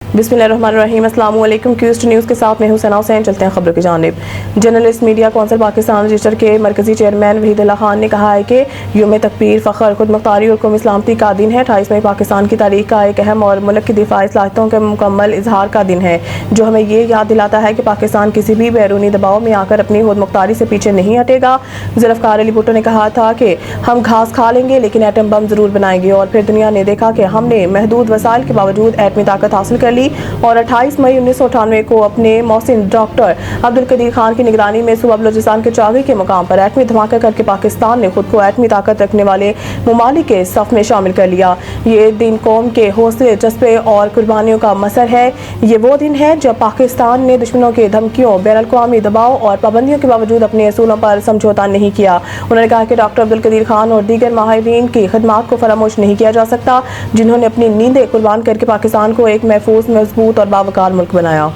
बिस्मिल्लाहिर्रहमानिर्रहीम। अस्सलाम वालेकुम। क्यूस्ट न्यूज़ के साथ मैं हूं सना हुसैन। चलते हैं खबरों की जानिब। Journalist media council Pakistan register के मरकजी चेयरमैन वहीदुल्लाह खान ने कहा है कि यौम तकबीर फ़ख्र, खुद मुख्तारी और कौमी सलामती का दिन है। 28 मई पाकिस्तान की तारीख का एक अहम और मुल्क की दिफाई सलाहियतों के मुकम्मल इजहार का दिन है, जो हमें ये याद दिलाता है कि पाकिस्तान किसी भी बैरूनी दबाव में आकर अपनी खुद मुख्तारी से पीछे नहीं हटेगा। जुल्फ़िकार अली भुट्टो ने कहा था कि हम घास खा लेंगे लेकिन एटम बम जरूर बनाएंगे, और फिर दुनिया ने देखा कि हमने महदूद वसाइल के बावजूद एटमी ताकत हासिल कर ली और 28 मई 1998 को अपने मोहसिन डॉक्टर अब्दुल कदीर खान की निगरानी में सूबा बलूचिस्तान के चागी के मुकाम पर एटमी धमाका करके पाकिस्तान ने खुद को एटमी ताकत रखने वाले ममालिक के सफ में शामिल कर लिया। ये दिन कौम के हौसले, जज्बे और कुर्बानियों का मसर है। ये वो दिन है जब पाकिस्तान ने दुश्मनों की धमकियों, बैनुल-अक़वामी दबाव और पाबंदियों के बावजूद अपने असूलों पर समझौता नहीं किया। उन्होंने कहा कि डॉक्टर अब्दुल कदीर खान और दीगर माहिरीन की खिदमात को फरामोश नहीं किया जा सकता, जिन्होंने अपनी नींदें कुर्बान करके पाकिस्तान को एक महफूज, मजबूत और बावकार मुल्क बनाया।